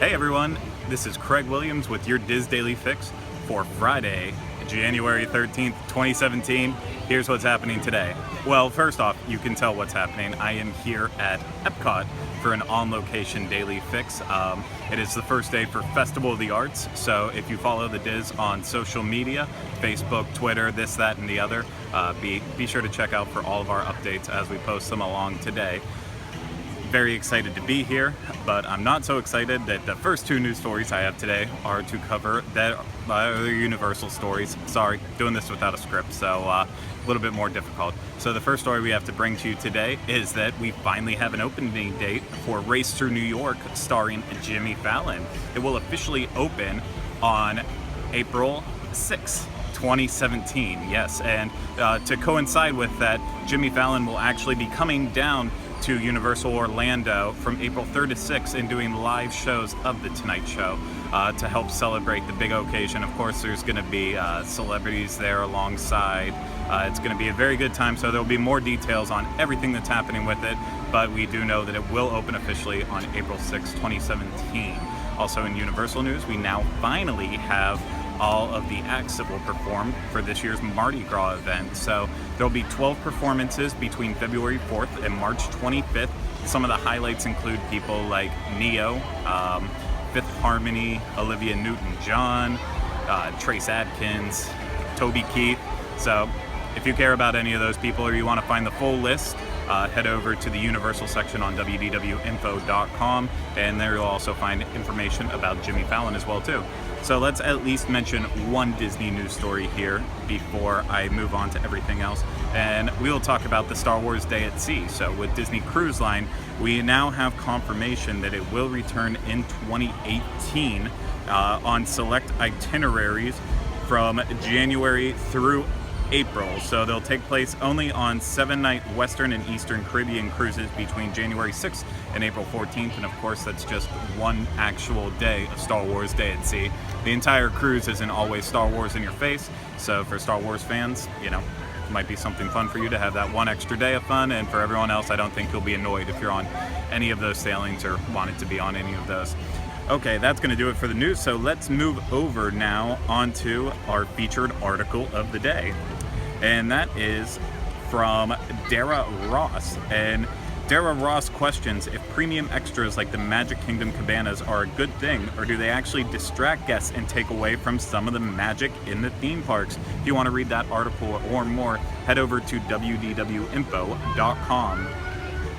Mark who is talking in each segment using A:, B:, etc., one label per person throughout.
A: Hey everyone, this is Craig Williams with your Diz Daily Fix for Friday, January 13th, 2017. Here's what's happening today. Well, first off, you can tell what's happening. I am here at Epcot for an on-location daily fix. It is the first day for Festival of the Arts, so if you follow the Diz on social media, Facebook, Twitter, this, that, and the other, be sure to check out for all of our updates as we post them along today. Very excited to be here, but I'm not so excited that the first two news stories I have today are to cover that other Universal stories. Sorry, doing this without a script, so a little bit more difficult. So the first story we have to bring to you today is that we finally have an opening date for Race Through New York starring Jimmy Fallon. It will officially open on April 6th. 2017, yes, and to coincide with that, Jimmy Fallon will actually be coming down to Universal Orlando from April 3rd to 6th and doing live shows of The Tonight Show to help celebrate the big occasion. Of course, there's going to be celebrities there alongside. It's going to be a very good time, so there'll be more details on everything that's happening with it, but we do know that it will open officially on April 6th, 2017. Also in Universal news, we now finally have all of the acts that will perform for this year's Mardi Gras event. So there'll be 12 performances between February 4th and March 25th. Some of the highlights include people like Neo, Fifth Harmony, Olivia Newton-John, Trace Adkins, Toby Keith. So if you care about any of those people or you want to find the full list, head over to the Universal section on wdwinfo.com, and there you'll also find information about Jimmy Fallon as well too. So let's at least mention one Disney news story here before I move on to everything else, and we will talk about the Star Wars Day at Sea. So with Disney Cruise Line, we now have confirmation that it will return in 2018 on select itineraries from January through April. So they'll take place only on 7-night Western and Eastern Caribbean cruises between January 6th and April 14th. And of course, that's just one actual day of Star Wars Day at Sea. The entire cruise isn't always Star Wars in your face. So for Star Wars fans, you know, it might be something fun for you to have that one extra day of fun. And for everyone else, I don't think you'll be annoyed if you're on any of those sailings or wanted to be on any of those. Okay, that's going to do it for the news. So let's move over now onto our featured article of the day. And that is from Dara Ross. And Dara Ross questions if premium extras like the Magic Kingdom cabanas are a good thing, or do they actually distract guests and take away from some of the magic in the theme parks? If you want to read that article or more, head over to wdwinfo.com.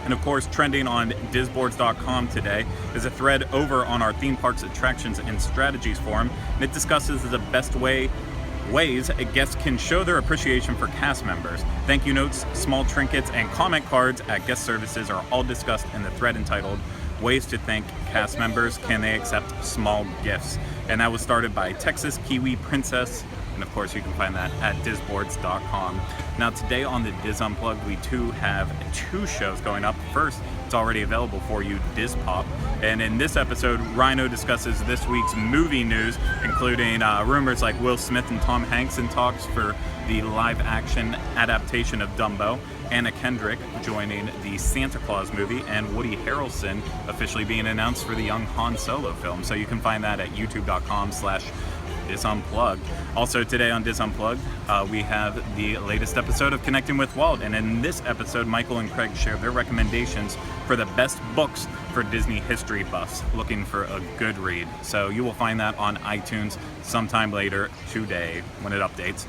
A: And of course, trending on dizboards.com today is a thread over on our theme parks attractions and strategies forum, and it discusses the best ways guests can show their appreciation for cast members. Thank you notes, small trinkets, and comment cards at guest services are all discussed in the thread entitled Ways to Thank Cast Members. Can they accept small gifts? And that was started by Texas Kiwi Princess. And of course, you can find that at dizboards.com. Now, today on the Diz Unplugged, we too have two shows going up. First, it's already available for you, Diz Pop. And in this episode, Rhino discusses this week's movie news, including rumors like Will Smith and Tom Hanks in talks for the live-action adaptation of Dumbo, Anna Kendrick joining the Santa Claus movie, and Woody Harrelson officially being announced for the young Han Solo film. So you can find that at youtube.com/Diz Unplugged. Also today on Diz Unplugged, we have the latest episode of Connecting with Walt, and in this episode, Michael and Craig share their recommendations for the best books for Disney history buffs looking for a good read. So you will find that on iTunes sometime later today when it updates.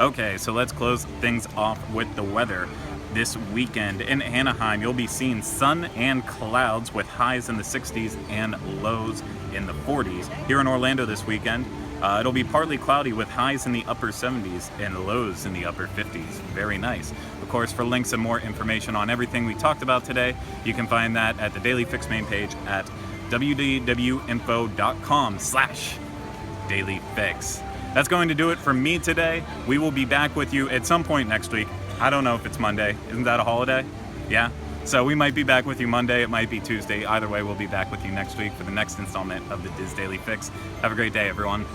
A: Okay, so let's close things off with the weather. This weekend in Anaheim, you'll be seeing sun and clouds with highs in the 60s and lows in the 40s. Here in Orlando this weekend, it'll be partly cloudy with highs in the upper 70s and lows in the upper 50s. Very nice. Of course, for links and more information on everything we talked about today, you can find that at the Daily Fix main page at wdwinfo.com/dailyfix. That's going to do it for me today. We will be back with you at some point next week. I don't know if it's Monday. Isn't that a holiday? Yeah? So we might be back with you Monday. It might be Tuesday. Either way, we'll be back with you next week for the next installment of the Diz Daily Fix. Have a great day, everyone.